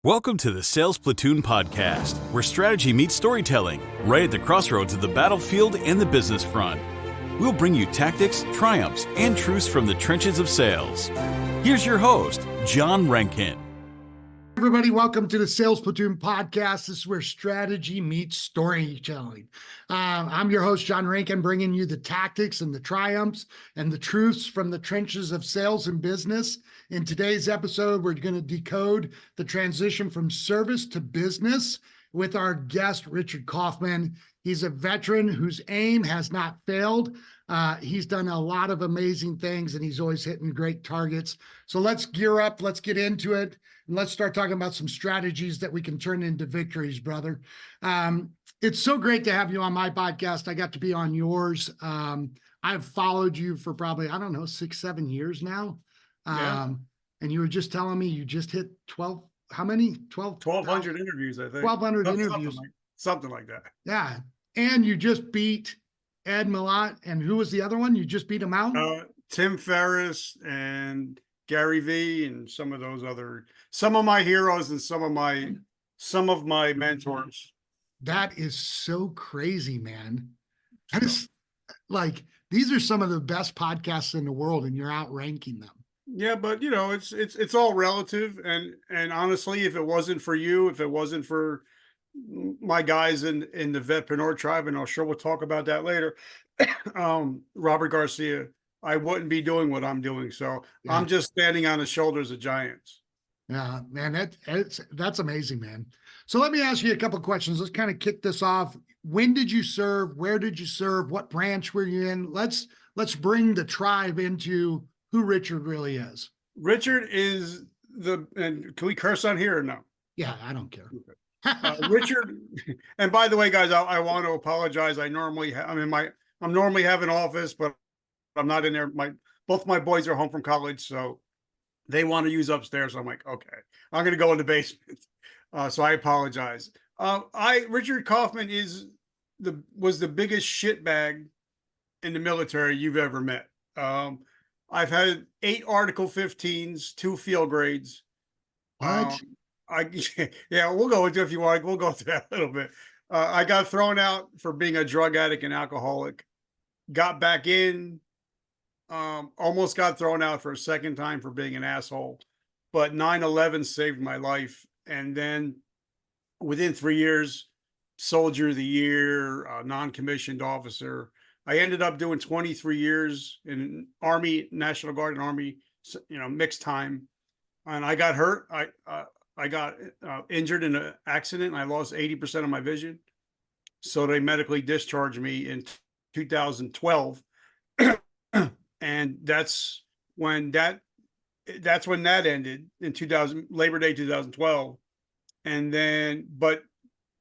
Welcome to the Sales Platoon podcast, where strategy meets storytelling, right at the crossroads of the battlefield and the business front. We'll bring you tactics, triumphs, and truths from the trenches of sales. Here's your host, John Rankin. Everybody, welcome to the Sales Platoon podcast. This is where strategy meets storytelling. I'm your host, John Rankin, bringing you the tactics and the triumphs and the truths from the trenches of sales and business. In today's episode, we're going to decode the transition from service to business with our guest, Richard Kaufman. He's a veteran whose aim has not failed. He's done a lot of amazing things, and he's always hitting great targets. So let's gear up. Let's get into it. And let's start talking about some strategies that we can turn into victories, brother. It's so great to have you on my podcast. I got to be on yours. I've followed you for probably, 6-7 years now. Yeah. And you were just telling me you just hit 12, how many? 1,200 interviews, I think. 1,200 interviews. Something like that. Yeah. And you just beat Ed Milat. And who was the other one? You just beat him out? Tim Ferriss and Gary V and some of my heroes and some of my mentors. That is so crazy, man. That is like, these are some of the best podcasts in the world, and you're outranking them. Yeah, but it's all relative. And honestly, if it wasn't for you, if it wasn't for my guys in the Vetpreneur tribe, and I'm sure we'll talk about that later, Robert Garcia, I wouldn't be doing what I'm doing. So yeah. I'm just standing on the shoulders of giants. Yeah, man, that's amazing, man. So let me ask you a couple of questions. Let's kind of kick this off. When did you serve? Where did you serve? What branch were you in? Let's bring the tribe into who Richard really is. Richard is and can we curse on here or no? Yeah, I don't care. Richard, and by the way, guys, I want to apologize. I'm normally have an office, but I'm not in there. Both my boys are home from college, so they want to use upstairs. So I'm like, okay, I'm going to go in the basement. So I apologize. Richard Kaufman was the biggest shitbag in the military you've ever met. I've had 8 Article 15s, 2 field grades. What? Yeah, we'll go into it if you want. We'll go through that a little bit. I got thrown out for being a drug addict and alcoholic. Got back in. Almost got thrown out for a second time for being an asshole. But 9/11 saved my life. And then within 3 years, Soldier of the Year, non-commissioned officer. I ended up doing 23 years in Army, National Guard and Army, mixed time. And I got hurt. I got injured in an accident. And I lost 80% of my vision. So they medically discharged me in 2012. And that's when that ended in Labor Day 2012. And then, but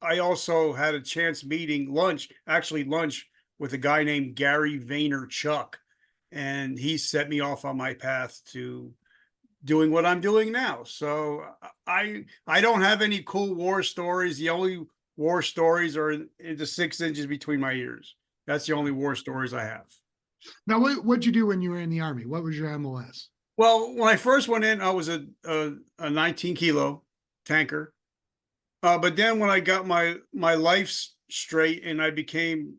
I also had a chance meeting lunch with a guy named Gary Vaynerchuk, and he set me off on my path to doing what I'm doing now. So I don't have any cool war stories. The only war stories are in the 6 inches between my ears. That's the only war stories I have. Now, what'd you do when you were in the Army? What was your MOS? Well, when I first went in, I was a 19-kilo tanker. But then when I got my life straight and I became,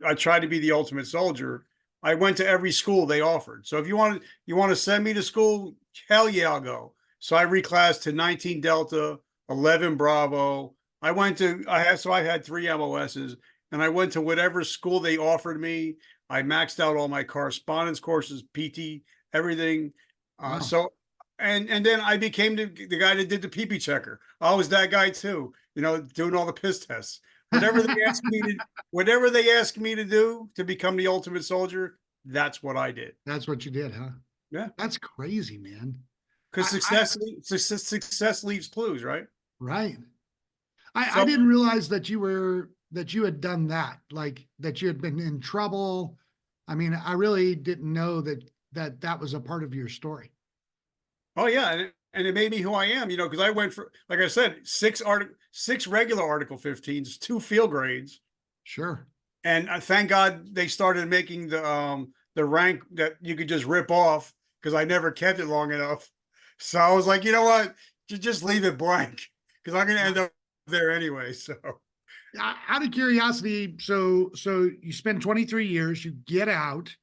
I tried to be the ultimate soldier, I went to every school they offered. So if you want to send me to school, hell yeah, I'll go. So I reclassed to 19 Delta, 11 Bravo. I had 3 MOSs, and I went to whatever school they offered me. I maxed out all my correspondence courses, PT, everything. Wow. So, and then I became the guy that did the PP checker. I was that guy too, doing all the piss tests. Whatever they asked me to do to become the ultimate soldier, that's what I did. That's what you did, huh? Yeah. That's crazy, man. Because success leaves clues, right? Right. I didn't realize that you had done that, like that you had been in trouble. I mean, I really didn't know that was a part of your story. Oh yeah. And it made me who I am, because I went for, like I said, 6 regular Article 15s, 2 field grades. Sure. And thank God they started making the rank that you could just rip off, because I never kept it long enough. So I was like, you know what? just leave it blank because I'm going to end up there anyway. So Out of curiosity, so you spend 23 years, you get out,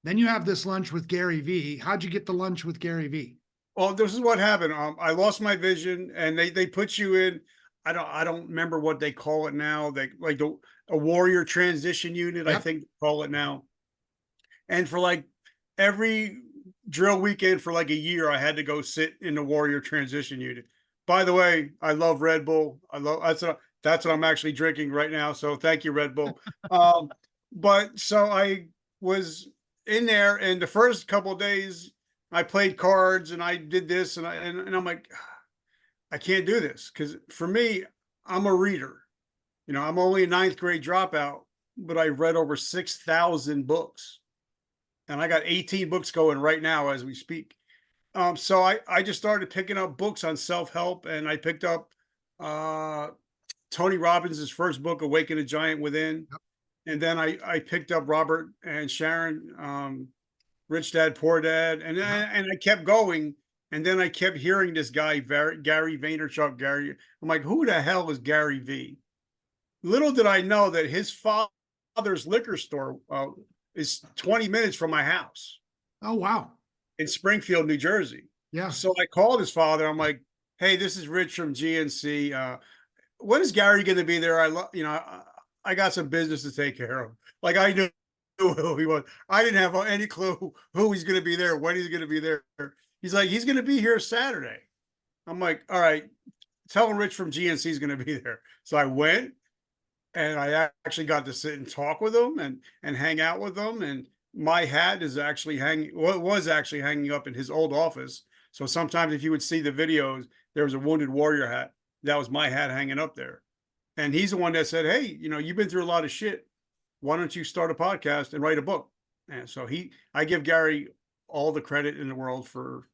then you have this lunch with Gary V. How'd you get the lunch with Gary V? well, this is what happened. I lost my vision, and they put you in. I don't remember what they call it now. They like a warrior transition unit. Yep. I think they call it now. And for like every drill weekend for like a year, I had to go sit in the warrior transition unit. By the way, I love Red Bull. That's what I'm actually drinking right now. So thank you, Red Bull. But so I was in there, and the first couple of days I played cards and I did this, and I'm like, I can't do this because for me, I'm a reader. I'm only a ninth grade dropout, but I read over 6,000 books, and I got 18 books going right now as we speak. So I just started picking up books on self-help, and I picked up Tony Robbins' first book, Awaken a Giant Within. Yep. And then I picked up Robert and Sharon, Rich Dad, Poor Dad. And I kept going. And then I kept hearing this guy, Gary Vaynerchuk. I'm like, who the hell is Gary V? Little did I know that his father's liquor store is 20 minutes from my house. Oh, wow. In Springfield, New Jersey. Yeah. So I called his father. I'm like, hey, this is Rich from GNC. When is Gary going to be there? I got some business to take care of. Like I knew who he was. I didn't have any clue who he's going to be there, when he's going to be there. He's like, he's going to be here Saturday. I'm like, all right, tell him Rich from GNC is going to be there. So I went, and I actually got to sit and talk with him and hang out with him. And my hat is actually was actually hanging up in his old office. So sometimes if you would see the videos, there was a Wounded Warrior hat. That was my hat hanging up there. And he's the one that said, hey, you've been through a lot of shit. Why don't you start a podcast and write a book? And so I give Gary all the credit in the world for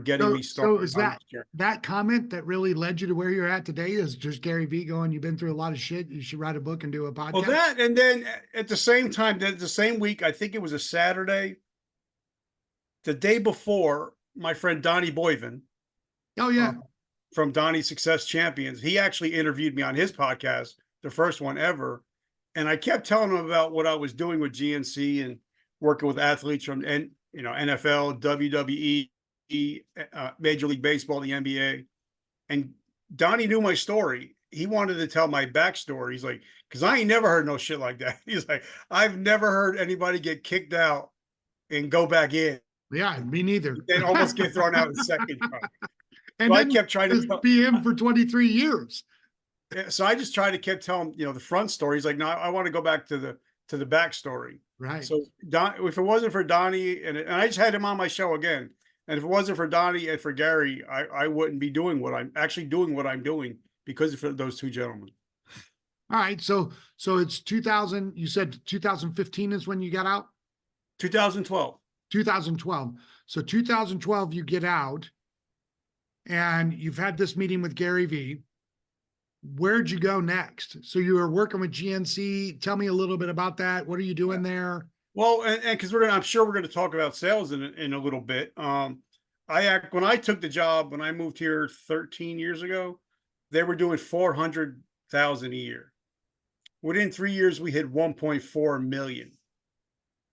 getting me started. So is that comment that really led you to where you're at today is just Gary V going, you've been through a lot of shit, you should write a book and do a podcast? Well, that, and then at the same time, the same week, I think it was a Saturday, the day before, my friend Donnie Boivin. Oh, yeah. From Donnie Success Champions. He actually interviewed me on his podcast, the first one ever. And I kept telling him about what I was doing with GNC and working with athletes from NFL, WWE, Major League Baseball, the NBA. And Donnie knew my story. He wanted to tell my backstory. He's like, because I ain't never heard no shit like that. He's like, I've never heard anybody get kicked out and go back in. Yeah, me neither. And almost get thrown out in the second time. And so then I kept trying to be him for 23 years. So I just tried to keep telling the front story. He's like, no, I want to go back to the backstory. Right. So if it wasn't for Donnie, and I just had him on my show again, and if it wasn't for Donnie and for Gary, I wouldn't be doing what I'm doing because of those two gentlemen. All right. So it's 2000. You said 2015 is when you got out? 2012. 2012. So 2012, you get out. And you've had this meeting with Gary V. Where'd you go next? So you were working with GNC. Tell me a little bit about that. What are you doing there? Well, and because I'm sure we're going to talk about sales in a little bit. When I took the job, when I moved here 13 years ago, they were doing 400,000 a year. Within 3 years, we hit 1.4 million.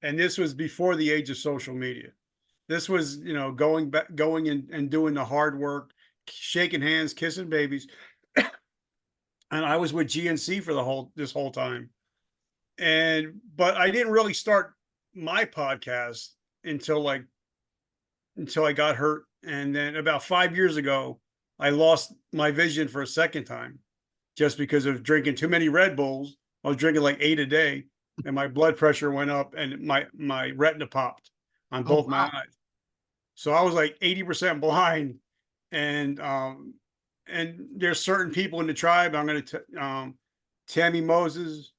And this was before the age of social media. This was, going and doing the hard work, shaking hands, kissing babies. And I was with GNC for this whole time. But I didn't really start my podcast until I got hurt. And then about 5 years ago, I lost my vision for a second time just because of drinking too many Red Bulls. I was drinking like 8 a day, and my blood pressure went up and my retina popped on both my eyes. So I was like 80% blind, and there's certain people in the tribe. I'm going to Tammy Moses,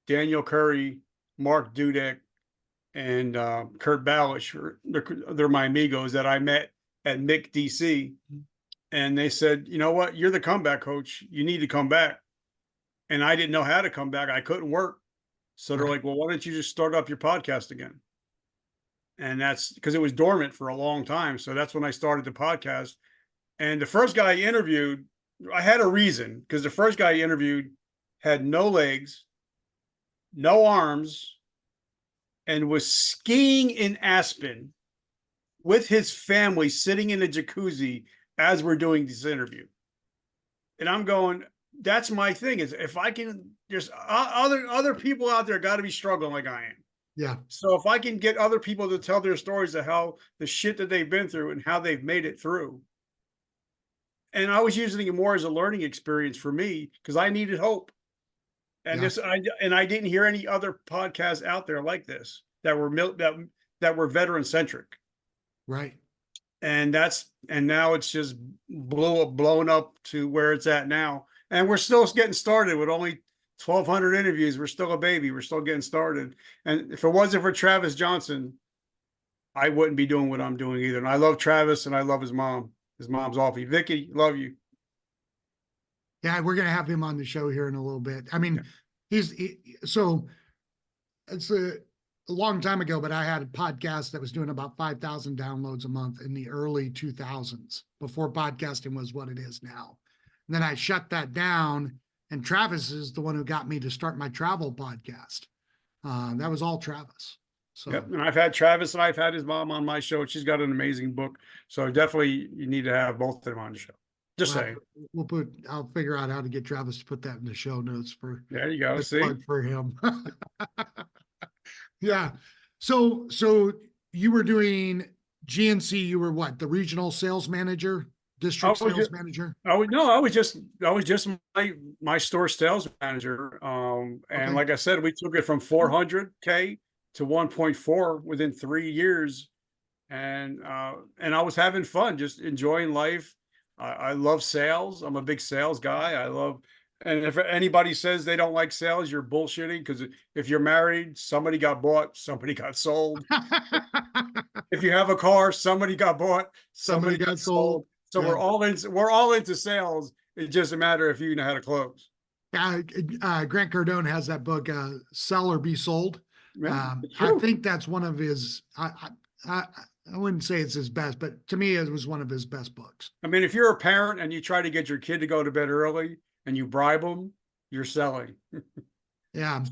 Daniel Curry, Mark Dudek, and Kurt Balish. They're my amigos that I met at MIC DC, and they said, you know what, you're the comeback coach. You need to come back. And I didn't know how to come back. I couldn't work. So they're like, well, why don't you just start up your podcast again? And that's because it was dormant for a long time. So that's when I started the podcast. And the first guy I interviewed, I had a reason, because the first guy I interviewed had no legs, no arms, and was skiing in Aspen with his family sitting in a jacuzzi as we're doing this interview. And I'm going, that's my thing, is if I can, there's other people out there got to be struggling like I am. Yeah. So if I can get other people to tell their stories of how the shit that they've been through and how they've made it through. And I was using it more as a learning experience for me, because I needed hope. And Yeah. I didn't hear any other podcasts out there like this that were that were veteran centric. Right. And now it's just blown up to where it's at now. And we're still getting started with only 1,200 interviews. We're still a baby. We're still getting started. And if it wasn't for Travis Johnson, I wouldn't be doing what I'm doing either. And I love Travis, and I love his mom. His mom's awful. Vicky, love you. Yeah, we're gonna have him on the show here in a little bit. I mean, so it's a long time ago, but I had a podcast that was doing about 5,000 downloads a month in the early 2000s, before podcasting was what it is now. And then I shut that down, and Travis is the one who got me to start my travel podcast. That was all Travis. So Yep. And I've had Travis, and I've had his mom on my show. She's got an amazing book. So definitely you need to have both of them on the show. Just saying. I'll figure out how to get Travis to put that in the show notes for. There you go. See, plug for him. Yeah. So you were doing GNC. You were what? The regional sales manager, district sales manager. I was just my store sales manager. And Okay. like I said, we took it from 400K to 1.4 within 3 years. And I was having fun, just enjoying life. I love sales. I'm a big sales guy. And if anybody says they don't like sales, you're bullshitting, because if you're married, somebody got bought, somebody got sold. If you have a car, somebody got bought, somebody got sold. So yeah. we're all into sales. It just a matter if you know how to close. Grant Cardone has that book, Sell or Be Sold. I think that's one of his, I wouldn't say it's his best, but to me, it was one of his best books. I mean, if you're a parent and you try to get your kid to go to bed early and you bribe them, you're selling. Yeah.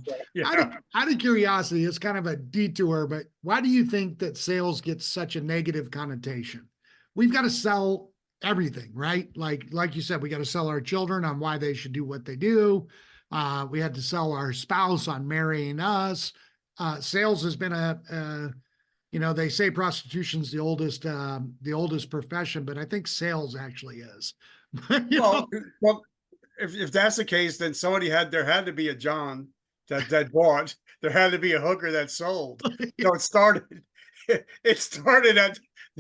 Out of curiosity, it's kind of a detour, but why do you think that sales gets such a negative connotation? We've got to sell everything, right? Like you said, we got to sell our children on why they should do what they do. We had to sell our spouse on marrying us. Sales has been they say prostitution's the oldest profession, but I think sales actually is. Well, if that's the case, then there had to be a John that bought. There had to be a hooker that sold. So it started at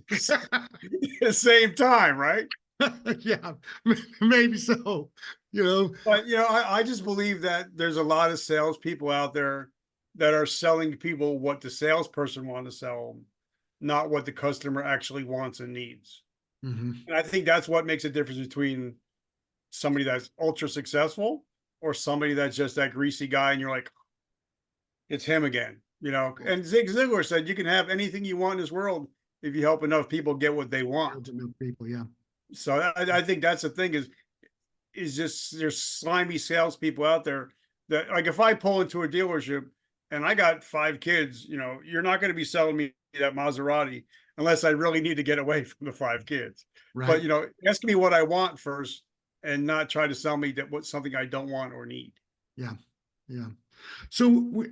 the same time, right? Yeah, maybe so. But I just believe that there's a lot of salespeople out there that are selling people what the salesperson wants to sell them, not what the customer actually wants and needs. Mm-hmm. And I think that's what makes a difference between somebody that's ultra successful or somebody that's just that greasy guy and you're like, it's him again, And Zig Ziglar said, you can have anything you want in this world if you help enough people get what they want. Enough people, yeah. So I think that's the thing is just there's slimy salespeople out there that, like, if I pull into a dealership and I got 5 kids, you're not going to be selling me that Maserati unless I really need to get away from the 5 kids. Right. But, ask me what I want first and not try to sell me something I don't want or need. Yeah. Yeah. So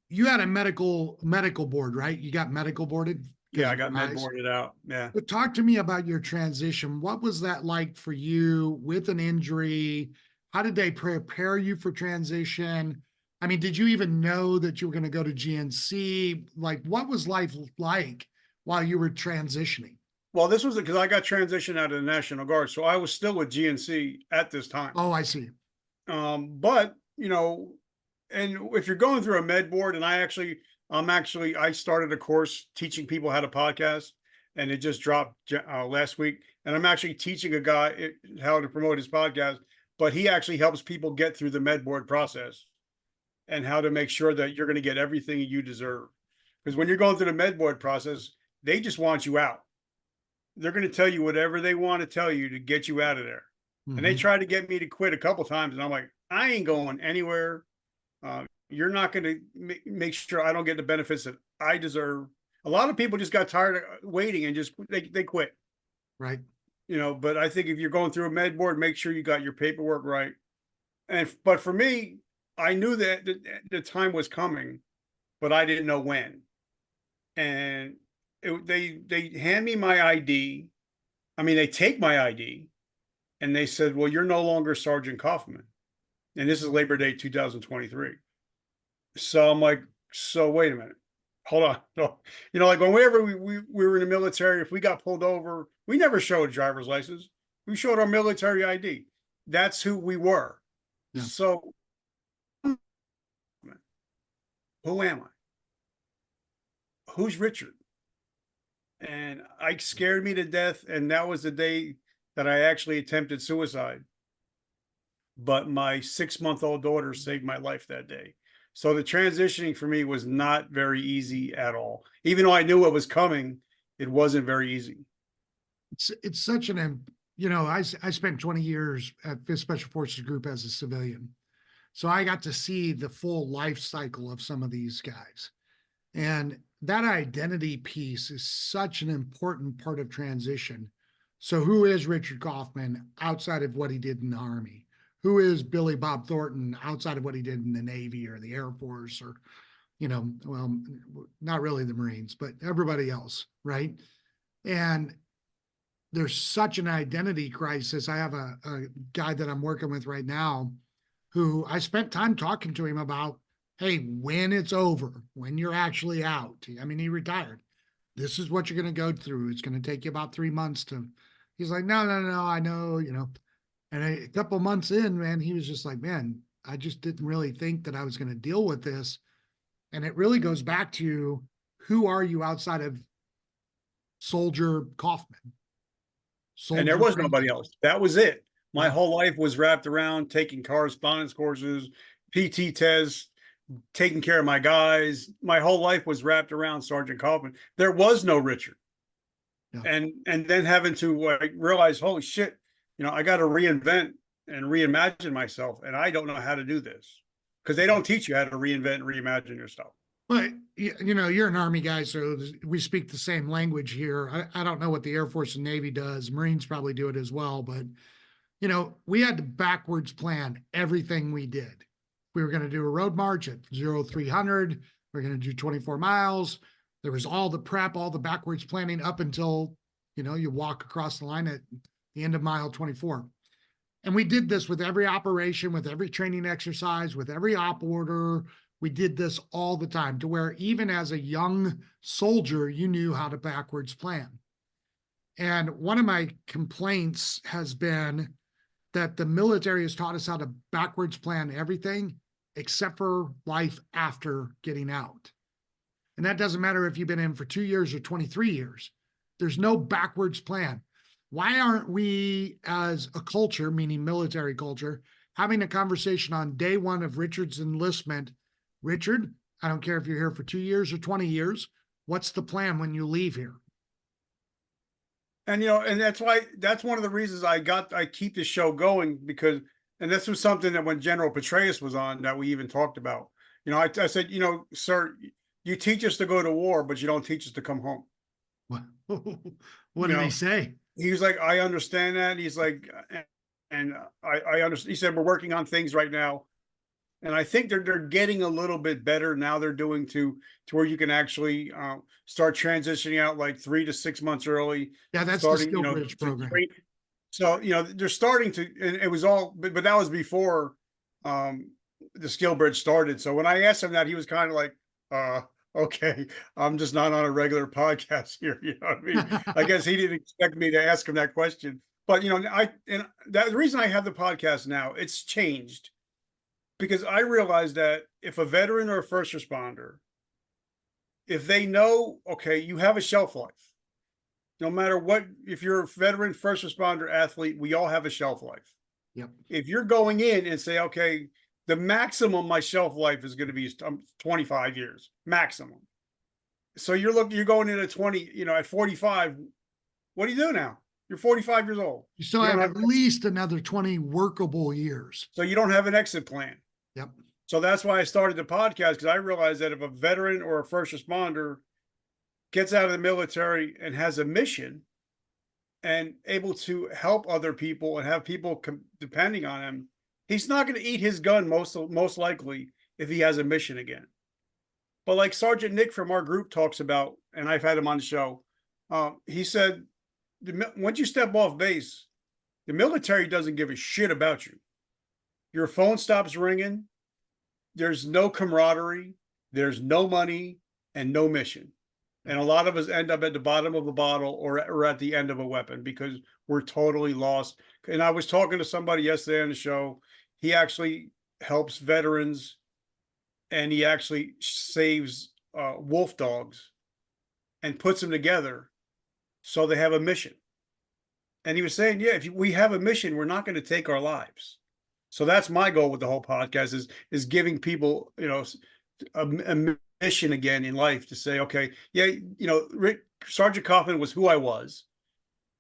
you had a medical board, right? You got medical boarded? Yeah, I got med boarded out. Yeah. But talk to me about your transition. What was that like for you with an injury? How did they prepare you for transition? I mean, did you even know that you were going to go to GNC? Like, what was life like while you were transitioning? Well, this was because I got transitioned out of the National Guard. So I was still with GNC at this time. Oh, I see. But, and if you're going through a med board, and I started a course teaching people how to podcast, and it just dropped last week. And I'm actually teaching a guy how to promote his podcast, but he actually helps people get through the med board process and how to make sure that you're going to get everything you deserve. Because when you're going through the med board process, they just want you out. they're going to tell you whatever they want to tell you to get you out of there. And they Mhm. tried to get me to quit a couple times, and I'm like, I ain't going anywhere. You're not going to make sure I don't get the benefits that I deserve. A lot of people just got tired of waiting and just they quit. Right. But I think if you're going through a med board, make sure you got your paperwork right. But for me, I knew that the time was coming, but I didn't know when. And they hand me my ID. I mean, they take my ID, and they said, "Well, you're no longer Sergeant Kaufman." And this is Labor Day 2023. So I'm like, so wait a minute, hold on. No, like whenever we were in the military, if we got pulled over, we never showed a driver's license. We showed our military ID. That's who we were. Yeah. So who am I? Who's Richard? And I scared me to death. And that was the day that I actually attempted suicide. But my 6-month-old daughter saved my life that day. So the transitioning for me was not very easy at all. Even though I knew what was coming, it wasn't very easy. It's such I spent 20 years at 5th Special Forces Group as a civilian. So I got to see the full life cycle of some of these guys. And that identity piece is such an important part of transition. So who is Richard Kaufman outside of what he did in the Army? Who is Billy Bob Thornton outside of what he did in the Navy or the Air Force or, well, not really the Marines, but everybody else, right? And there's such an identity crisis. I have a guy that I'm working with right now who I spent time talking to him about, hey, when it's over, when you're actually out. I mean, he retired. This is what you're going to go through. It's going to take you about 3 months to. He's like, no, I know, And a couple of months in, man, he was just like, man, I just didn't really think that I was going to deal with this. And it really goes back to who are you outside of Soldier Kaufman? And there Soldier was nobody Rankin. else. That was it. My Yeah. whole life was wrapped around taking correspondence courses, PT tests, taking care of my guys. My whole life was wrapped around Sergeant Kaufman. There was no Richard. Yeah. And then having to realize, holy shit, I got to reinvent and reimagine myself, and I don't know how to do this because they don't teach you how to reinvent and reimagine yourself. But you're an Army guy, so we speak the same language here. I don't know what the Air Force and Navy does. Marines probably do it as well, but we had to backwards plan everything we did. We were going to do a road march at 0300. We're going to do 24 miles. There was all the prep, all the backwards planning up until, you walk across the line at the end of mile 24. And we did this with every operation, with every training exercise, with every op order. We did this all the time to where even as a young soldier, you knew how to backwards plan. And one of my complaints has been that the military has taught us how to backwards plan everything except for life after getting out. And that doesn't matter if you've been in for 2 years or 23 years. There's no backwards plan. Why aren't we, as a culture, meaning military culture, having a conversation on day one of Richard's enlistment? Richard, I don't care if you're here for 2 years or 20 years. What's the plan when you leave here? And and that's one of the reasons I keep this show going, because, and this was something that when General Petraeus was on, that we even talked about. I said, sir, you teach us to go to war, but you don't teach us to come home. What did he say? He was like, I understand that. He's like, and I understand. He said, we're working on things right now. And I think they're getting a little bit better now. They're doing to where you can actually start transitioning out like 3 to 6 months early. Yeah, that's the Skill Bridge program. So they're starting to, and it was all, but that was before the Skill Bridge started. So when I asked him that, he was kind of like, okay, I'm just not on a regular podcast here. You know what I mean? I guess he didn't expect me to ask him that question. But the reason I have the podcast now, it's changed. Because I realized that if a veteran or a first responder, if they know, okay, you have a shelf life, no matter what, if you're a veteran, first responder, athlete, we all have a shelf life. Yep. If you're going in and say, okay, the maximum my shelf life is going to be 25 years, maximum. So you're going in at 20, at 45, What do you do now? You're 45 years old. You still You don't have have at least another 20 workable years. So you don't have an exit plan. Yep. So that's why I started the podcast, because I realized that if a veteran or a first responder gets out of the military and has a mission and able to help other people and have people depending on him, he's not going to eat his gun most likely if he has a mission again. But like Sergeant Nick from our group talks about, and I've had him on the show, he said, once you step off base, the military doesn't give a shit about you. Your phone stops ringing. There's no camaraderie. There's no money and no mission. And a lot of us end up at the bottom of a bottle or at the end of a weapon because we're totally lost. And I was talking to somebody yesterday on the show. He actually helps veterans, and he actually saves wolf dogs and puts them together so they have a mission. And he was saying, yeah, if we have a mission, we're not going to take our lives. So that's my goal with the whole podcast is giving people, a mission again in life to say, okay, yeah, Sergeant Kaufman was who I was.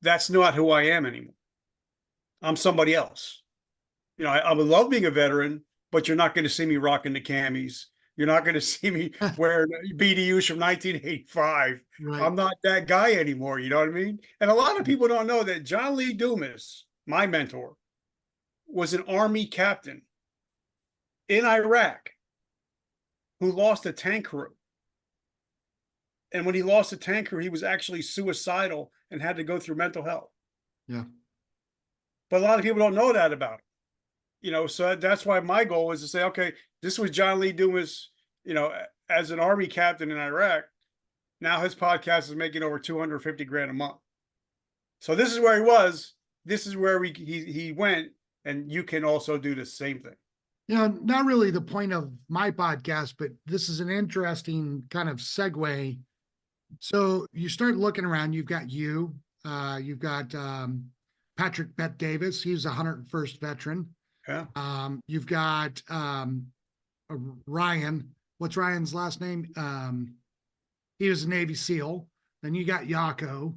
That's not who I am anymore. I'm somebody else. I would love being a veteran, but you're not going to see me rocking the camis. You're not going to see me wearing BDUs from 1985. Right. I'm not that guy anymore. You know what I mean? And a lot of people don't know that John Lee Dumas, my mentor, was an Army captain in Iraq who lost a tank crew. And when he lost a tank crew, he was actually suicidal and had to go through mental health. Yeah. But a lot of people don't know that about him. So that's why my goal is to say, okay, this was John Lee Dumas, as an Army captain in Iraq. Now his podcast is making over $250,000 a month. So this is where he was. This is where he went. And you can also do the same thing. Not really the point of my podcast, but this is an interesting kind of segue. So you start looking around, you've got you've got Patrick Bet Davis. He's a 101st veteran. Yeah. You've got Ryan. What's Ryan's last name? He was a Navy SEAL. Then you got Yako.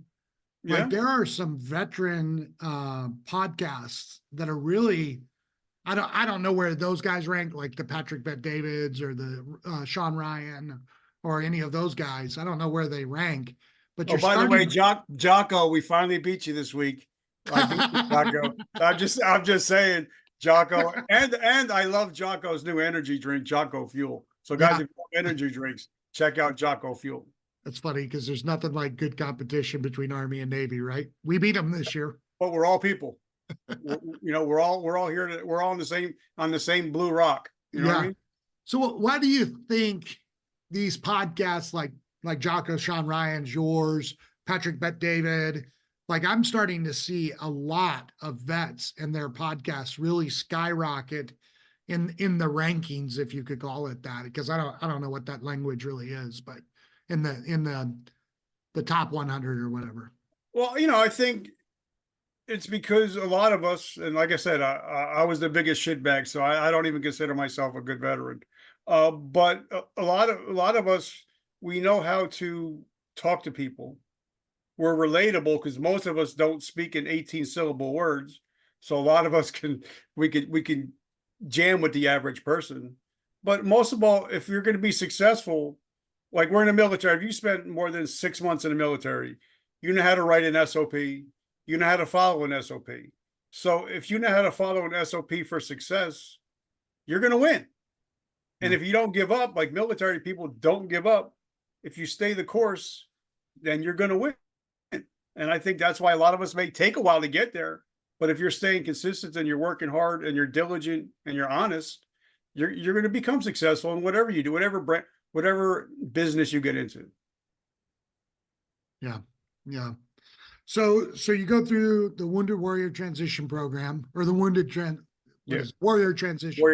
Yeah. Like there are some veteran podcasts that are really, I don't know where those guys rank, like the Patrick Bet Davids or the Sean Ryan or any of those guys. I don't know where they rank. But by the way, Jocko, we finally beat you this week. I beat you, Jocko. I'm just saying, Jocko, and I love Jocko's new energy drink, Jocko Fuel. So guys, if you want energy drinks, check out Jocko Fuel. That's funny because there's nothing like good competition between Army and Navy, right? We beat them this year. But we're all people. We're all here. We're all on the same blue rock. You know what I mean? So why do you think these podcasts like Jocko, Sean Ryan's, yours, Patrick Bet David, like I'm starting to see a lot of vets and their podcasts really skyrocket in the rankings, if you could call it that, because I don't know what that language really is, but in the top 100 or whatever. Well, I think it's because a lot of us, and like I said, I was the biggest shitbag, so I don't even consider myself a good veteran. But a lot of us, we know how to talk to people. We're relatable because most of us don't speak in 18-syllable words. So a lot of us we can jam with the average person. But most of all, if you're going to be successful, like we're in the military, if you spent more than 6 months in the military, you know how to write an SOP. You know how to follow an SOP. So if you know how to follow an SOP for success, you're going to win. And if you don't give up, like military people don't give up, if you stay the course, then you're going to win. And I think that's why a lot of us may take a while to get there. But if you're staying consistent and you're working hard and you're diligent and you're honest, you're going to become successful in whatever you do, whatever business you get into. Yeah. So you go through the Wounded Warrior Transition Program or the Warrior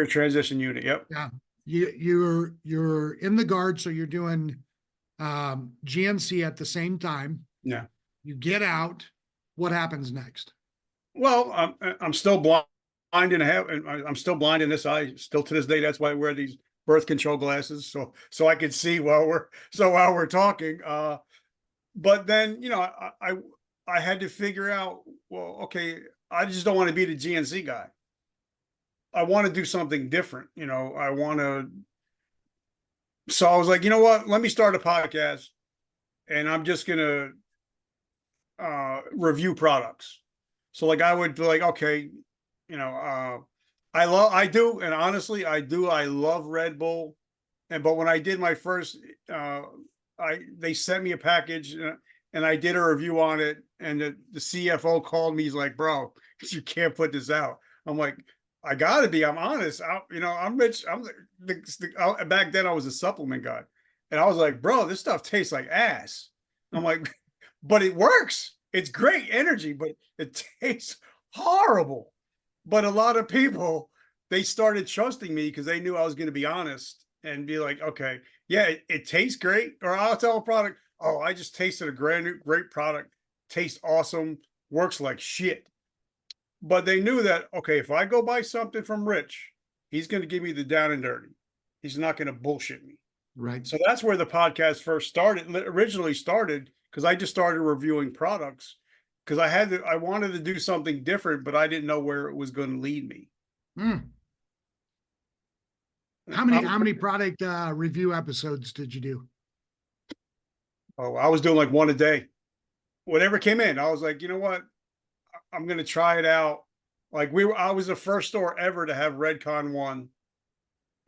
Transition Unit. Yep. Yeah. You're in the Guard, so you're doing GNC at the same time. Yeah. You get out. What happens next? Well, I'm still blind I'm still blind in this eye. Still to this day, that's why I wear these birth control glasses, so I can see while we're talking. But then, I had to figure out, well, okay, I just don't want to be the GNC guy. I want to do something different. I want to. So I was like, you know what? Let me start a podcast, and I'm just gonna review products. So like I would be like, okay, I do, and honestly, I love Red Bull, but when I did my first, they sent me a package, and I did a review on it, and the CFO called me. He's like, bro, you can't put this out. I'm like, I gotta be. I'm honest. I'm rich. Back then I was a supplement guy, and I was like, bro, this stuff tastes like ass. I'm like, but it works. It's great energy, but it tastes horrible. But a lot of people, they started trusting me because they knew I was going to be honest and be like, okay, yeah, it tastes great. Or I'll tell a product, oh, I just tasted a great product, tastes awesome, works like shit. But they knew that, okay, if I go buy something from Rich, he's going to give me the down and dirty. He's not going to bullshit me. Right. So that's where the podcast first started, originally started, because I just started reviewing products because I wanted to do something different, but I didn't know where it was going to lead me. How many product review episodes did you do? Oh, I was doing like one a day. Whatever came in, I was like, you know what? I'm going to try it out. Like I was the first store ever to have Redcon 1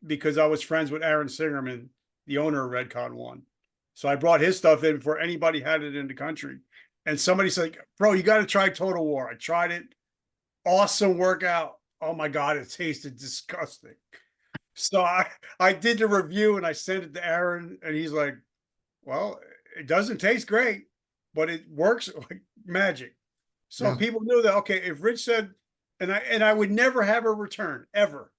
because I was friends with Aaron Singerman, the owner of Redcon 1. So I brought his stuff in before anybody had it in the country. And somebody said, bro, you got to try Total War. I tried it. Awesome workout. Oh my God, it tasted disgusting. So I did the review and I sent it to Aaron, and he's like, well, it doesn't taste great, but it works like magic. So people knew that, okay, if Rich said, and I would never have a return ever.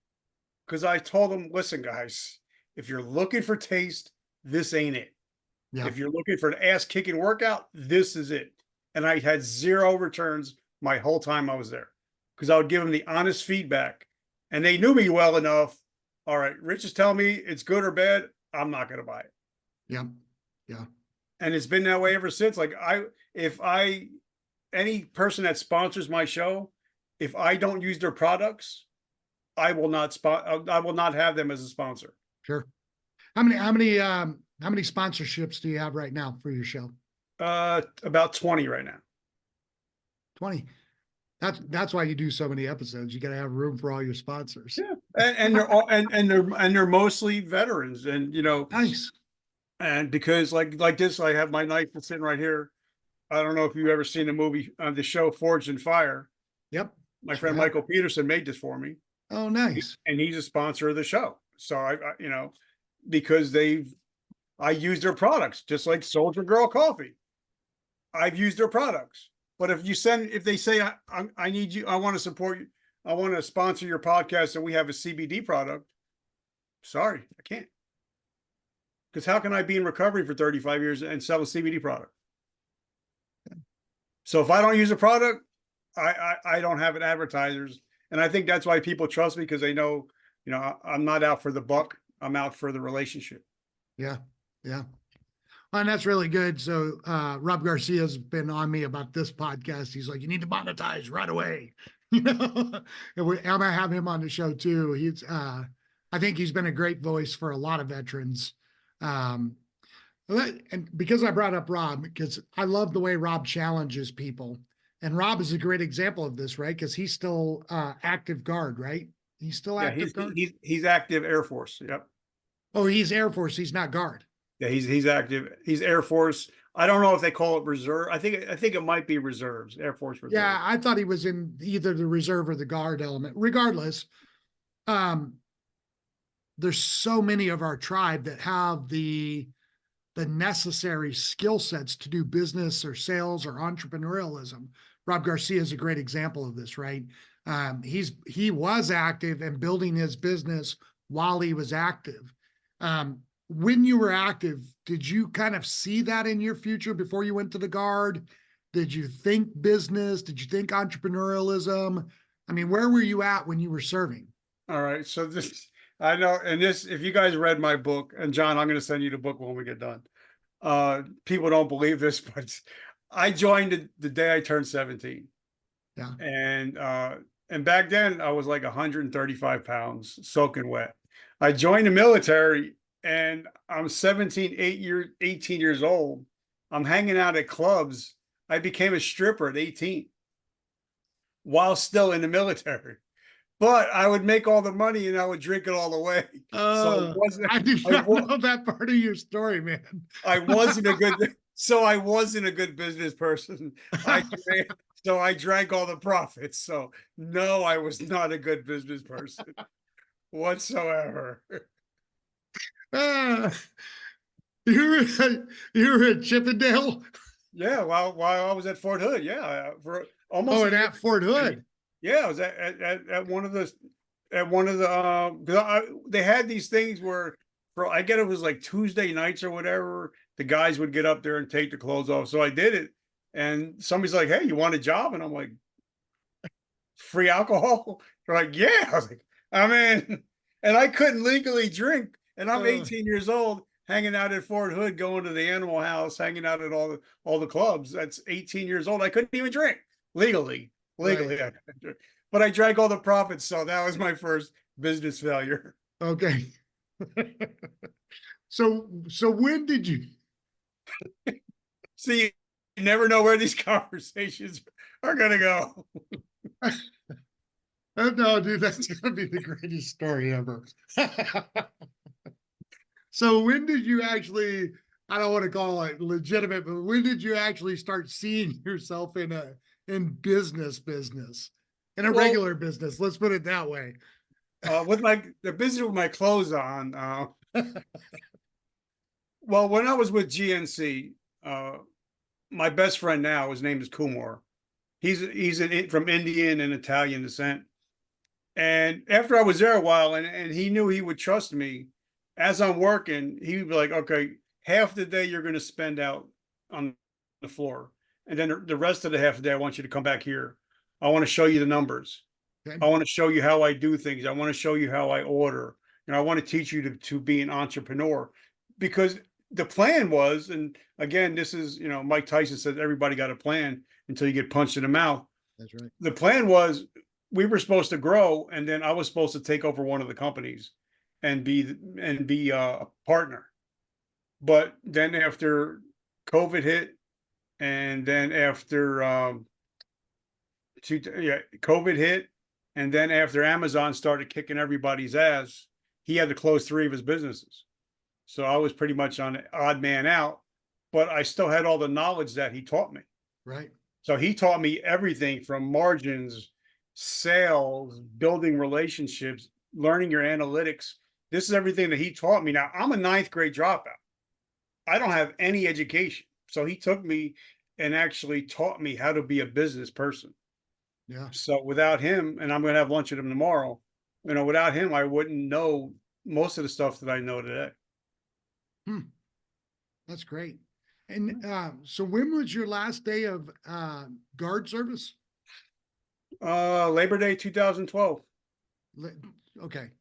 Because I told them, listen, guys, if you're looking for taste, this ain't it. Yeah. If you're looking for an ass kicking workout, this is it. And I had 0 returns my whole time I was there because I would give them the honest feedback, and they knew me well enough. All right, Rich is telling me it's good or bad. I'm not going to buy it. Yeah. Yeah. And it's been that way ever since. Like any person that sponsors my show, if I don't use their products, I will not have them as a sponsor. Sure. How many sponsorships do you have right now for your show? About 20 right now. 20. That's why you do so many episodes. You got to have room for all your sponsors. Yeah. And they're all, and they're mostly veterans, and nice. And because like this, I have my knife that's sitting right here. I don't know if you've ever seen the movie, the show Forged in Fire. Yep. My friend Michael Peterson made this for me. Oh, nice. And he's a sponsor of the show. So I because I use their products, just like Soldier Girl Coffee. I've used their products. But if they say, I need you, I want to support you, I want to sponsor your podcast, and we have a CBD product, sorry, I can't. Because how can I be in recovery for 35 years and sell a CBD product? So if I don't use a product, I don't have it advertisers. And I think that's why people trust me, because they know, I'm not out for the buck. I'm out for the relationship. Yeah. Yeah. And that's really good. So Rob Garcia's been on me about this podcast. He's like, you need to monetize right away. I'm gonna have him on the show too. He's I think he's been a great voice for a lot of veterans. And because I brought up Rob, because I love the way Rob challenges people. And Rob is a great example of this, right? Because he's still active guard, right? He's still active guard. He's active Air Force. Yep. Oh, he's Air Force. He's not guard. Yeah, he's active. He's Air Force. I don't know if they call it reserve. I think it might be reserves, Air Force reserve. Yeah, I thought he was in either the reserve or the guard element. Regardless, there's so many of our tribe that have the necessary skill sets to do business or sales or entrepreneurialism. Rob Garcia is a great example of this, right? He was active and building his business while he was active. When you were active, did you kind of see that in your future before you went to the guard? Did you think business? Did you think entrepreneurialism? I mean, where were you at when you were serving? All right. So I know, and if you guys read my book, and John, I'm going to send you the book when we get done. People don't believe this, but I joined the day I turned 17. Yeah. And back then I was like 135 pounds, soaking wet. I joined the military and I'm 18 years old. I'm hanging out at clubs. I became a stripper at 18 while still in the military. But I would make all the money and I would drink it all away. So I did not know that part of your story, man. I wasn't a good business person. I drank all the profits. So no, I was not a good business person whatsoever. Uh, you were at Chippendale? Yeah, while I was at Fort Hood, yeah, for almost Oh, a and year. at Fort Hood. Yeah, I was at one of the they had these things where I get it was like Tuesday nights or whatever. The guys would get up there and take the clothes off. So I did it, and somebody's like, "Hey, you want a job?" And I'm like, "Free alcohol?" They're like, "Yeah." I was like, "I'm in," and I couldn't legally drink, and I'm 18 years old, hanging out at Fort Hood, going to the Animal House, hanging out at all the clubs. That's 18 years old. I couldn't even drink legally. Legally, Right. but I drank all the profits, so that was my first business failure. Okay. So when did you? See, you never know where these conversations are gonna go. No, dude, that's gonna be the greatest story ever. So when did you actually? I don't want to call it legitimate, but when did you actually start seeing yourself in business, in a Well, regular business? Let's put it that way. with the business with my clothes on. Well, when I was with GNC, my best friend now, his name is Kumar. He's from Indian and Italian descent. And after I was there a while, and he knew he would trust me, as I'm working, he would be like, "Okay, half the day you're going to spend out on the floor, and then the rest of the half of the day, I want you to come back here. I want to show you the numbers. Okay. I want to show you how I do things. I want to show you how I order. And I want to teach you to be an entrepreneur." Because the plan was, and again, this is, Mike Tyson said everybody got a plan until you get punched in the mouth. That's right. The plan was we were supposed to grow, and then I was supposed to take over one of the companies and be a partner. But then after COVID hit, and then after COVID hit, and then after Amazon started kicking everybody's ass, he had to close 3 of his businesses. So I was pretty much on odd man out, but I still had all the knowledge that he taught me. Right. So he taught me everything from margins, sales, building relationships, learning your analytics. This is everything that he taught me. Now, I'm a 9th grade dropout. I don't have any education. So he took me and actually taught me how to be a business person. Yeah. So without him, and I'm going to have lunch with him tomorrow, without him, I wouldn't know most of the stuff that I know today. That's great. And so when was your last day of guard service? Labor Day 2012. Okay.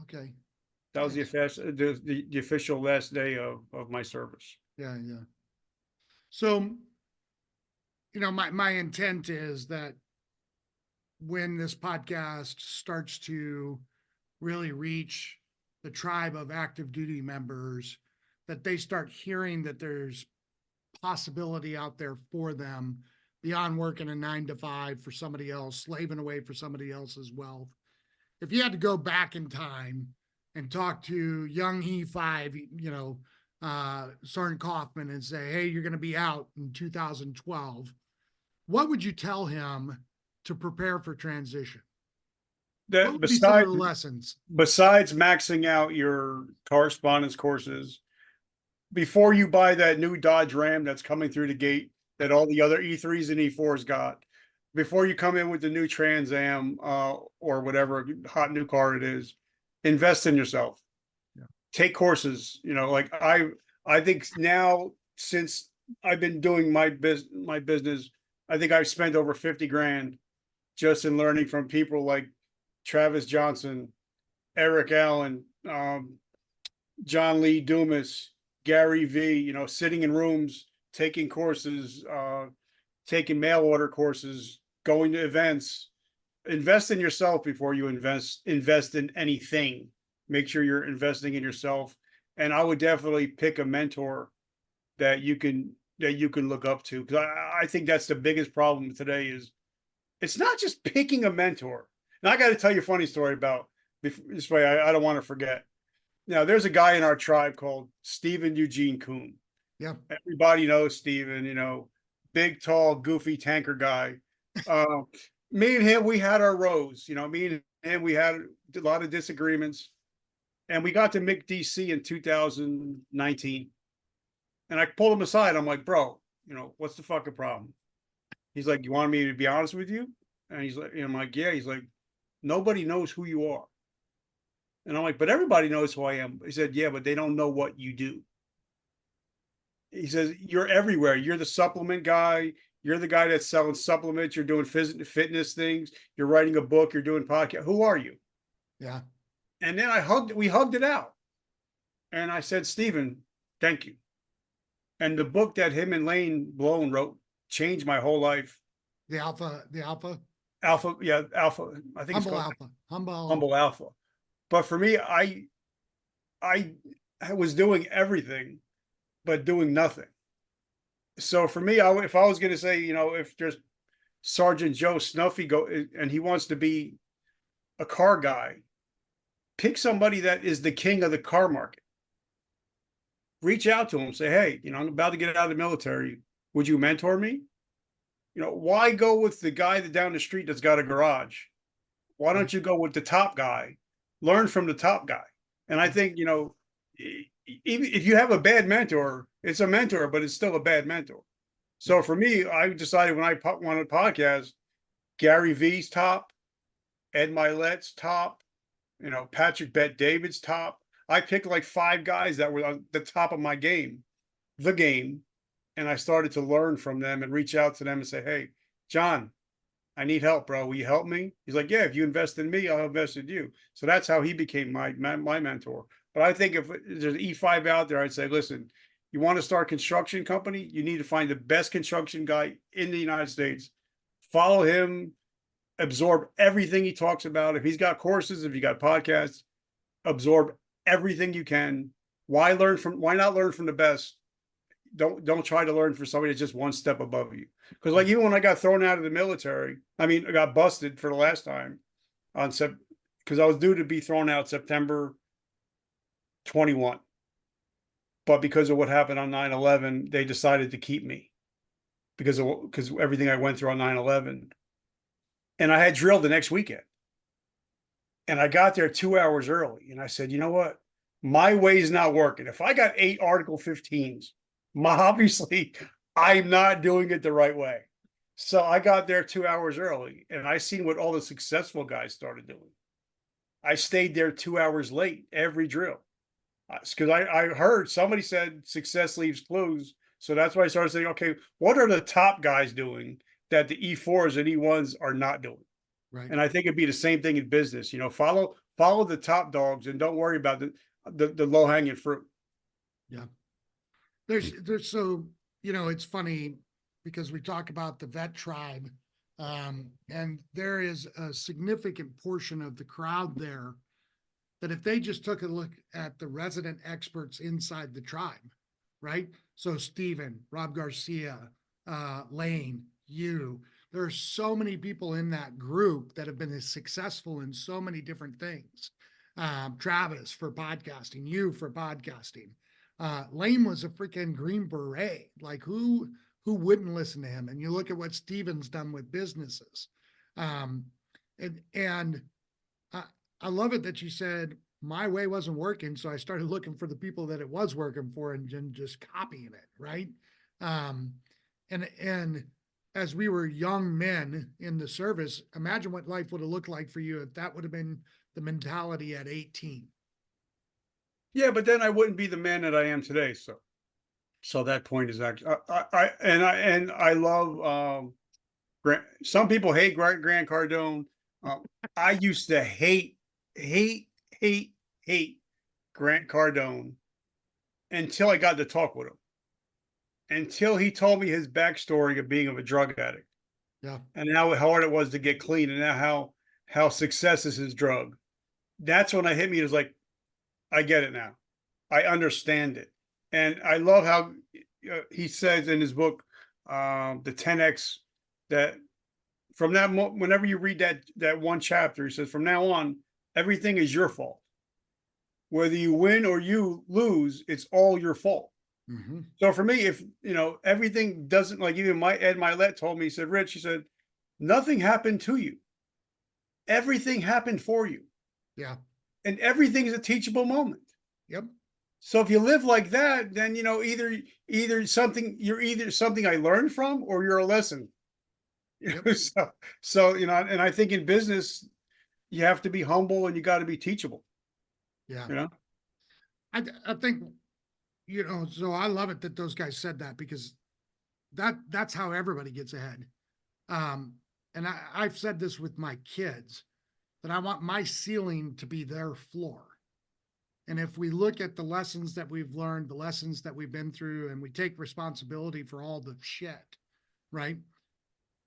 Okay. That was the official last day of my service. Yeah, yeah. So, my intent is that when this podcast starts to really reach the tribe of active duty members, that they start hearing that there's possibility out there for them beyond working a 9 to 5 for somebody else, slaving away for somebody else's wealth. If you had to go back in time and talk to young E5, Sergeant Kaufman, and say, "Hey, you're going to be out in 2012," what would you tell him to prepare for transition? What would be some of the lessons? Besides maxing out your correspondence courses, before you buy that new Dodge Ram that's coming through the gate that all the other E3s and E4s got, before you come in with the new Trans Am or whatever hot new car it is, invest in yourself. Yeah. Take courses. Like I think now, since I've been doing my business, I think I've spent over 50 grand just in learning from people like Travis Johnson, Eric Allen, John Lee Dumas, Gary V, sitting in rooms taking courses, taking mail order courses, going to events. Invest in yourself before you invest in anything. Make sure you're investing in yourself. And I would definitely pick a mentor that you can look up to, because I think that's the biggest problem today. Is it's not just picking a mentor. Now I got to tell you a funny story about this way. I don't want to forget. Now there's a guy in our tribe called Stephen Eugene Kuhn. Yeah. Everybody knows Stephen. Big, tall, goofy tanker guy. Me and him, we had our rows. Me and him, we had a lot of disagreements, and we got to McDC in 2019. And I pulled him aside. I'm like, bro, what's the fucking problem? He's like, you want me to be honest with you? And he's like, I'm like, yeah. He's like, nobody knows who you are. And I'm like, but everybody knows who I am. He said, yeah, but they don't know what you do. He says, you're everywhere. You're the supplement guy. You're the guy that's selling supplements. You're doing fitness things. You're writing a book. You're doing podcast. Who are you? Yeah. And then we hugged it out. And I said, Stephen, thank you. And the book that him and Lane Blown wrote changed my whole life. The Alpha. Alpha. Yeah. Alpha. I think Humble it's called Alpha. Humble Alpha. But for me, I was doing everything, but doing nothing. So for me, if I was going to say, if there's Sergeant Joe Snuffy and he wants to be a car guy, pick somebody that is the king of the car market. Reach out to him, say, hey, I'm about to get out of the military. Would you mentor me? Why go with the guy down the street that's got a garage? Why don't you go with the top guy? Learn from the top guy. And I think, even if you have a bad mentor, it's a mentor, but it's still a bad mentor. So for me, I decided when I wanted a podcast, Gary V's top, Ed Milet's top, Patrick Bet-David's top. I picked like 5 guys that were on the top of my game, and I started to learn from them and reach out to them and say, hey, John, I need help, bro. Will you help me? He's like, yeah, if you invest in me, I'll invest in you. So that's how he became my mentor. But I think if there's an E5 out there, I'd say, listen, you want to start a construction company, you need to find the best construction guy in the United States. Follow him, absorb everything he talks about. If he's got courses, if you got podcasts, absorb everything you can. Why not learn from the best? Don't try to learn from somebody that's just one step above you. Because like even when I got thrown out of the military, I got busted for the last time because I was due to be thrown out September 21. But because of what happened on 9/11, they decided to keep me because everything I went through on 9/11. And I had drill the next weekend. And I got there 2 hours early. And I said, you know what? My way's not working. If I got 8 Article 15s, obviously I'm not doing it the right way. So I got there 2 hours early, and I seen what all the successful guys started doing. I stayed there 2 hours late every drill. Because I heard somebody said success leaves clues. So that's why I started saying, okay, what are the top guys doing that the E4s and E1s are not doing? Right. And I think it'd be the same thing in business. Follow the top dogs and don't worry about the low hanging fruit. Yeah. There's so, it's funny because we talk about the vet tribe, and there is a significant portion of the crowd there that if they just took a look at the resident experts inside the tribe, right? So Stephen, Rob Garcia, Lane, there are so many people in that group that have been successful in so many different things. Travis for podcasting, you for podcasting. Lane was a freaking Green Beret. Like who wouldn't listen to him? And you look at what Stephen's done with businesses. And I love it that you said my way wasn't working. So I started looking for the people that it was working for and just copying it. Right. And as we were young men in the service, imagine what life would have looked like for you if that would have been the mentality at 18. Yeah, but then I wouldn't be the man that I am today. So that point is actually, I love, some people hate Grant Cardone. I used to hate Grant Cardone until I got to talk with him. until he told me his backstory of being a drug addict. Yeah. And how hard it was to get clean, and now how success is his drug. That's when it hit me. It was like, I get it now. I understand it. And I love how he says in his book, the 10X, that from that whenever you read that one chapter, he says, from now on, everything is your fault. Whether you win or you lose, it's all your fault. Mm-hmm. So for me, if everything doesn't, like, even Ed Milet told me, he said, Rich, he said, nothing happened to you. Everything happened for you. Yeah. And everything is a teachable moment. Yep. So if you live like that, then either something I learned from, or you're a lesson. Yep. So and I think in business you have to be humble and you got to be teachable. Yeah. I think, so I love it that those guys said that, because that's how everybody gets ahead. And I've said this with my kids, that I want my ceiling to be their floor. And if we look at the lessons that we've learned, the lessons that we've been through, and we take responsibility for all the shit, right?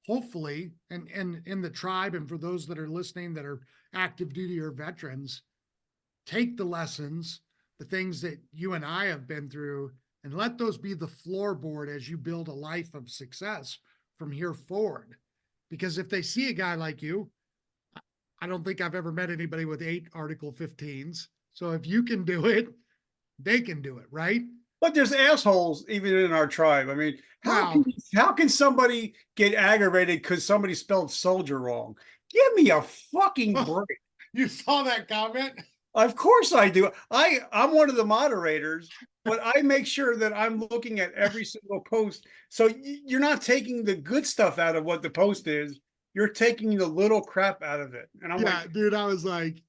Hopefully, and in the tribe, and for those that are listening that are active duty or veterans, take the lessons, the things that you and I have been through, and let those be the floorboard as you build a life of success from here forward. Because if they see a guy like you, I don't think I've ever met anybody with 8 Article 15s. So if you can do it, they can do it, right? But there's assholes even in our tribe. I mean, how can somebody get aggravated because somebody spelled soldier wrong? Give me a fucking break. You saw that comment? Of course I do. I'm one of the moderators, but I make sure that I'm looking at every single post. So you're not taking the good stuff out of what the post is. You're taking the little crap out of it. And I'm like, dude, I was like,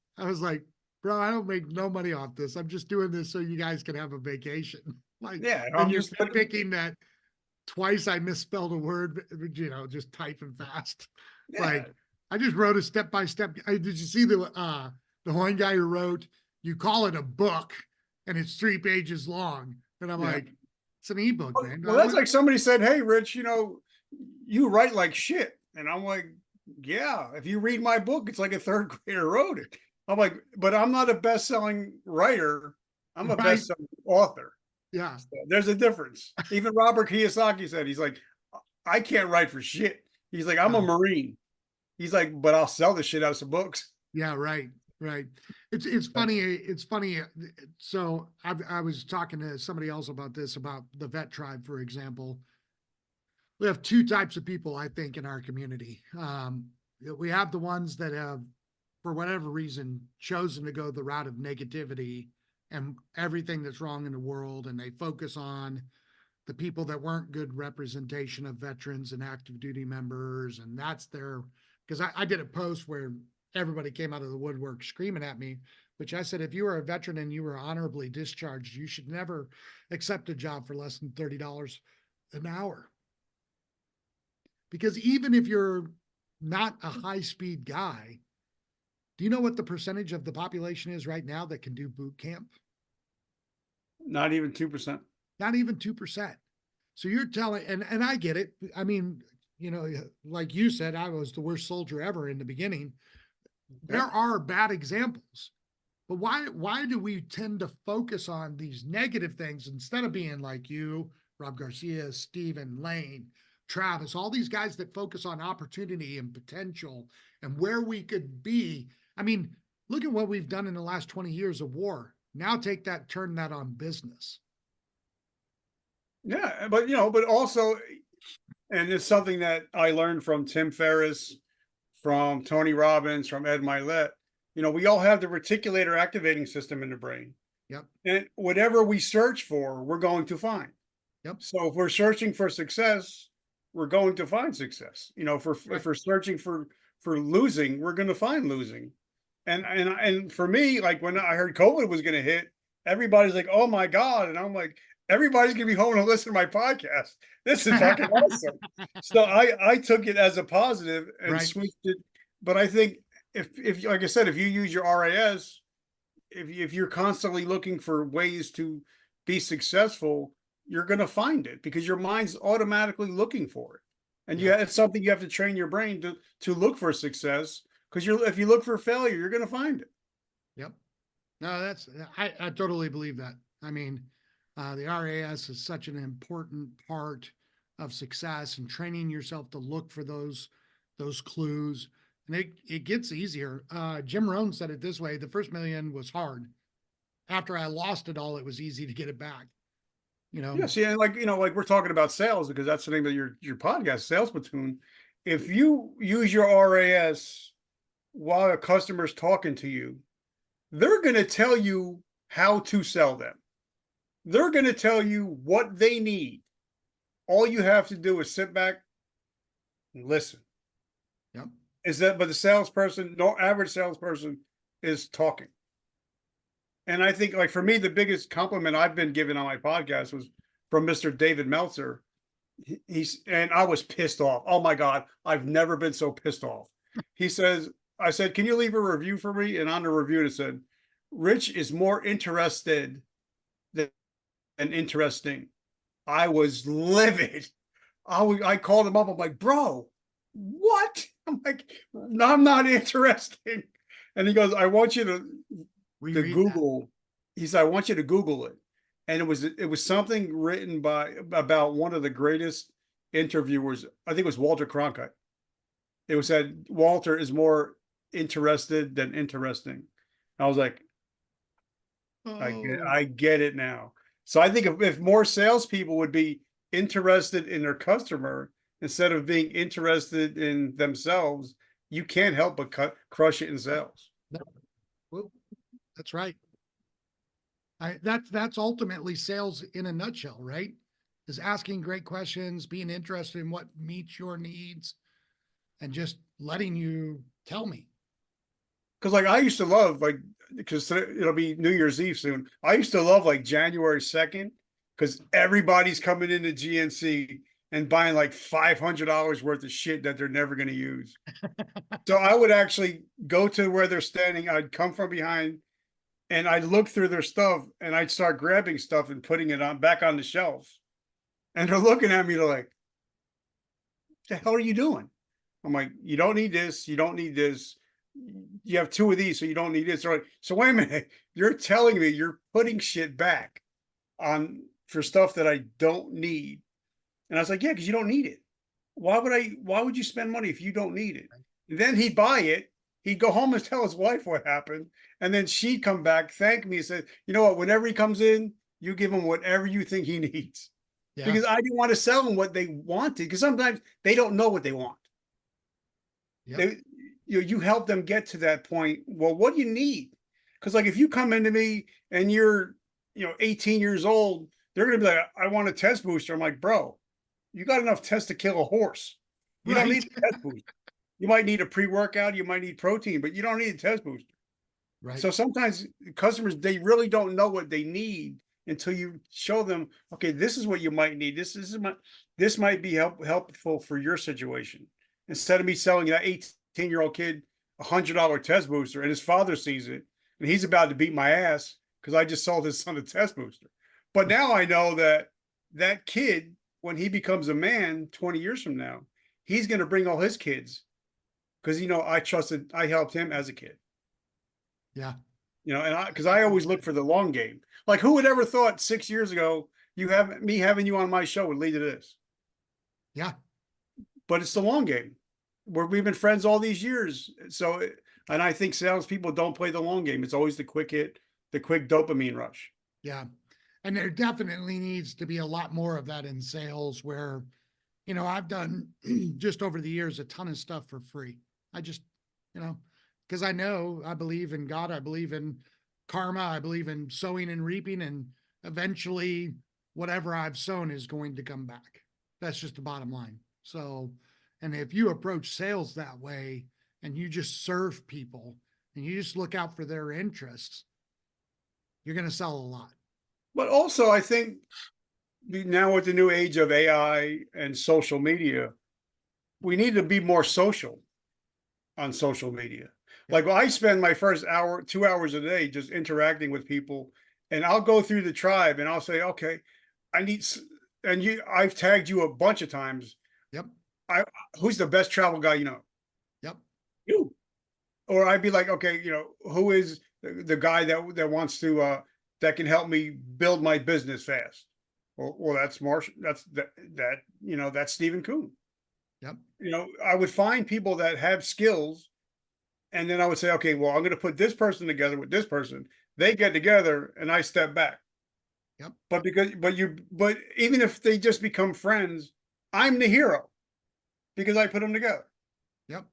bro, I don't make no money off this. I'm just doing this so you guys can have a vacation. Like, yeah, and you're picking that twice I misspelled a word, just typing fast. Yeah. Like, I just wrote a step-by-step. Did you see the one guy who wrote, you call it a book and it's 3 pages long? And I'm like, it's an ebook, man. Well, that's like somebody said, hey, Rich, you write like shit. And I'm like, yeah, if you read my book, it's like a 3rd grader wrote it. I'm like, but I'm not a best-selling writer. I'm a best-selling author. Yeah. So there's a difference. Even Robert Kiyosaki said, he's like, I can't write for shit. He's like, I'm a Marine. He's like, but I'll sell the shit out of some books. Yeah, right. It's funny. So I was talking to somebody else about this, about the vet tribe, for example. We have 2 types of people, I think, in our community. We have the ones that have, for whatever reason, chosen to go the route of negativity and everything that's wrong in the world. And they focus on the people that weren't good representation of veterans and active duty members. And that's because I did a post where everybody came out of the woodwork screaming at me, which I said, if you were a veteran and you were honorably discharged, you should never accept a job for less than $30 an hour. Because even if you're not a high-speed guy, do you know what the percentage of the population is right now that can do boot camp? Not even 2%. Not even 2%. So you're telling, and I get it. I mean, like you said, I was the worst soldier ever in the beginning. There are bad examples, but why do we tend to focus on these negative things instead of being like you, Rob Garcia, Stephen, Lane, Travis, all these guys that focus on opportunity and potential and where we could be? I mean, look at what we've done in the last 20 years of war. Now turn that on business. Yeah, but also, and it's something that I learned from Tim Ferriss, from Tony Robbins, from Ed Milet. We all have the reticulator activating system in the brain. Yep. And whatever we search for, we're going to find. Yep. So if we're searching for success, we're going to find success. If we're searching for losing, we're going to find losing. And for me, like when I heard COVID was going to hit, everybody's like, oh my God. And I'm like, everybody's going to be home and listen to my podcast. This is fucking awesome. So I took it as a positive and switched it. But I think if like I said, if you use your RAS, if you're constantly looking for ways to be successful, you're going to find it because your mind's automatically looking for it. And Yeah. it's something you have to train your brain to look for success, because if you look for failure, you're going to find it. Yep. No, I totally believe that. I mean, the RAS is such an important part of success and training yourself to look for those clues. And it gets easier. Jim Rohn said it this way: the first million was hard. After I lost it all, it was easy to get it back. Yeah, see, and like like we're talking about sales because that's the name of your podcast, Sales Platoon. If you use your RAS while a customer's talking to you, they're going to tell you how to sell them. They're going to tell you what they need. All you have to do is sit back and listen. Yep. But the salesperson, no average salesperson, is talking. And I think, like, for me, the biggest compliment I've been given on my podcast was from Mr. David Meltzer. And I was pissed off. Oh my God, I've never been so pissed off. I said, can you leave a review for me? And on the review, it said, Rich is more interested than interesting. I was livid. I called him up. I'm like, bro, what? I'm like, no, I'm not interested. And he goes, I want you to Google. That. He said, I want you to Google it. And it was something written about one of the greatest interviewers. I think it was Walter Cronkite. It was said Walter is more interested than interesting. I was like, I get it now. So I think if more salespeople would be interested in their customer instead of being interested in themselves, you can't help but crush it in sales. No. Well, that's right. That's ultimately sales in a nutshell, right? Is asking great questions, being interested in what meets your needs, and just letting you tell me. Because like I used to love, like, because it'll be New Year's Eve soon. I used to love like January 2nd because everybody's coming into GNC and buying like $500 worth of shit that they're never going to use. So I would actually go to where they're standing. I'd come from behind and I'd look through their stuff and I'd start grabbing stuff and putting it back on the shelf. And they're looking at me, they're like, what the hell are you doing? I'm like, you don't need this. You don't need this. You have 2 of these, so you don't need this. They're like, so wait a minute. You're telling me you're putting shit back on for stuff that I don't need. And I was like, yeah, because you don't need it. Why would you spend money if you don't need it? And then he'd buy it. He'd go home and tell his wife what happened. And then she'd come back, thank me, and say, you know what, whenever he comes in, you give him whatever you think he needs. Yeah. Because I didn't want to sell them what they wanted, because sometimes they don't know what they want. Yep. You help them get to that point. Well, what do you need? Because like if you come into me and you're 18 years old, they're going to be like, I want a test booster. I'm like, bro, you got enough tests to kill a horse. You don't need a test booster. You might need a pre-workout, you might need protein, but you don't need a test booster. Right. So sometimes customers, they really don't know what they need until you show them, okay, this is what you might need. This might be helpful for your situation. Instead of me selling that 18-year-old kid $100 test booster and his father sees it and he's about to beat my ass because I just sold his son a test booster. But now I know that kid, when he becomes a man 20 years from now, he's going to bring all his kids because, I helped him as a kid. Yeah. And because I always look for the long game. Like, who would ever thought 6 years ago having you on my show would lead to this? Yeah. But it's the long game where we've been friends all these years. So, and I think salespeople don't play the long game. It's always the quick hit, the quick dopamine rush. Yeah. And there definitely needs to be a lot more of that in sales where, I've done just over the years, a ton of stuff for free. I just, because I believe in God, I believe in karma, I believe in sowing and reaping, and eventually whatever I've sown is going to come back. That's just the bottom line. So, and if you approach sales that way and you just serve people and you just look out for their interests, you're going to sell a lot. But also, I think now with the new age of AI and social media, we need to be more social on social media. Like I spend my first 2 hours a day just interacting with people, and I'll go through the tribe and I'll say, okay, I've tagged you a bunch of times. Yep. Who's the best travel guy you know? Yep. You. Or I'd be like, okay, who is the guy that wants to that can help me build my business fast? Well, that's Marsh. That's Stephen Kuhn. Yep. I would find people that have skills, and then I would say, okay, well, I'm going to put this person together with this person. They get together, and I step back. Yep. But even if they just become friends, I'm the hero because I put them together. Yep.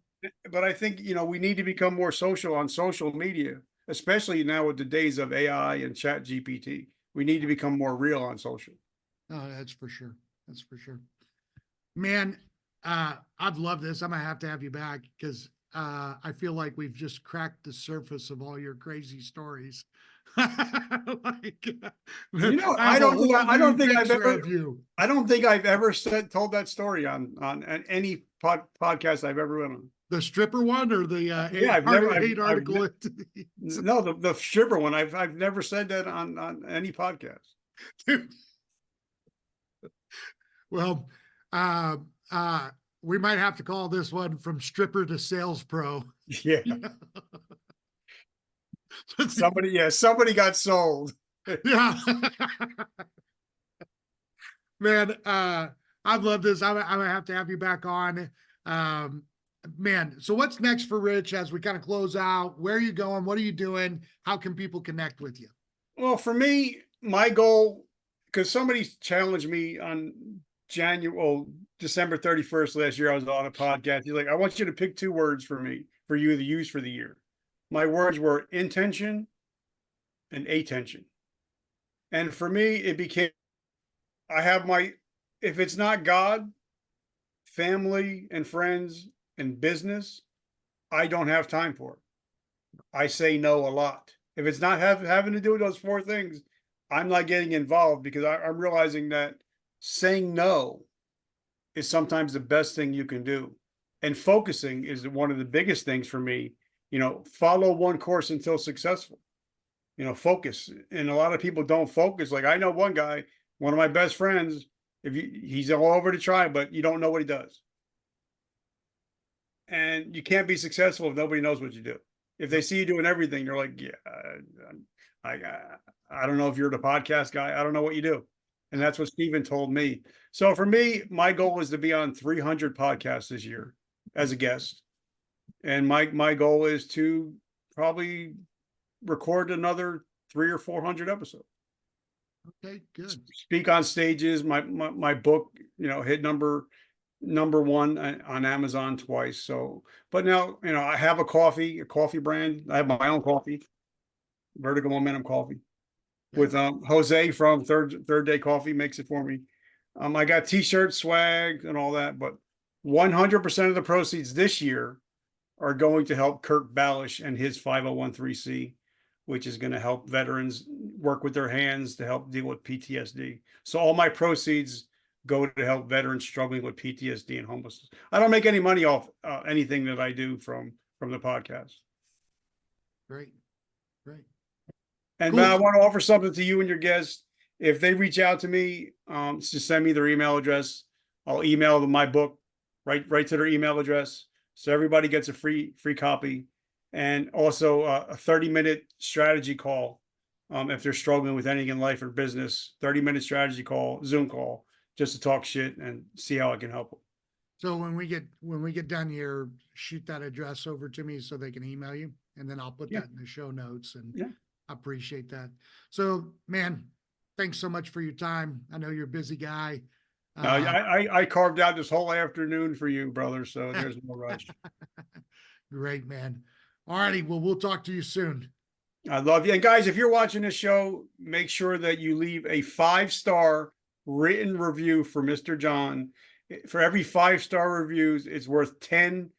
But I think, we need to become more social on social media, especially now with the days of AI and Chat GPT. We need to become more real on social. Oh, that's for sure. That's for sure. Man, I've loved this. I'm going to have you back because I feel like we've just cracked the surface of all your crazy stories. I don't think I've ever told that story on any podcast I've ever been on. The stripper one or the article? No, the stripper one. I've never said that on any podcast. Well, we might have to call this one From Stripper to Sales Pro. Yeah. Somebody got sold. Yeah. Man, I've loved this. I'm gonna have to have you back on. Man, so what's next for Rich as we kind of close out? Where are you going? What are you doing? How can people connect with you? Well, for me, my goal, because somebody challenged me on December 31st last year, I was on a podcast. He's like, I want you to pick 2 words for you to use for the year. My words were intention and attention. And for me, it became, if it's not God, family and friends and business, I don't have time for it. I say no a lot. If it's not having to do with those 4 things, I'm not getting involved because I'm realizing that saying no is sometimes the best thing you can do. And focusing is one of the biggest things for me. Follow one course until successful. Focus. And a lot of people don't focus. Like I know one guy, one of my best friends, he's all over to try, but you don't know what he does. And you can't be successful if nobody knows what you do. If they see you doing everything, they're like, yeah, I don't know if you're the podcast guy. I don't know what you do. And that's what Steven told me. So for me, my goal is to be on 300 podcasts this year as a guest. And my goal is to probably record another 300 or 400 episodes. Okay, good. Speak on stages. My book, hit number 1 on Amazon twice. So, but now, I have a coffee brand. I have my own coffee, Vertical Momentum Coffee, with Jose from Third Day Coffee makes it for me. I got t-shirts, swag, and all that, but 100% of the proceeds this year are going to help Kirk Ballish and his 501(c), which is going to help veterans work with their hands to help deal with PTSD. So all my proceeds go to help veterans struggling with PTSD and homelessness. I don't make any money off anything that I do from the podcast. Great. And cool. I want to offer something to you and your guests. If they reach out to me, just send me their email address. I'll email them my book right to their email address. So everybody gets a free copy, and also a 30-minute strategy call. If they're struggling with anything in life or business, 30-minute strategy call, Zoom call, just to talk shit and see how I can help them. So when we get done here, shoot that address over to me so they can email you, and then I'll put that in the show notes. And I appreciate that. So, man, thanks so much for your time. I know you're a busy guy. I carved out this whole afternoon for you, brother. So there's no rush. Great, man. All righty. Well, we'll talk to you soon. I love you. And guys, if you're watching this show, make sure that you leave a 5-star written review for Mr. John. For every 5-star reviews, it's worth 10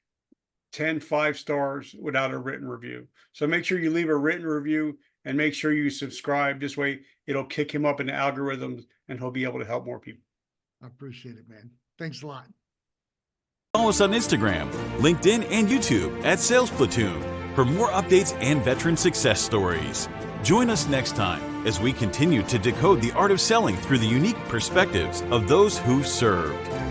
5 stars without a written review. So make sure you leave a written review and make sure you subscribe. This way it'll kick him up in the algorithms and he'll be able to help more people. I appreciate it, man. Thanks a lot. Follow us on Instagram, LinkedIn, and YouTube at Sales Platoon for more updates and veteran success stories. Join us next time. as we continue to decode the art of selling through the unique perspectives of those who served.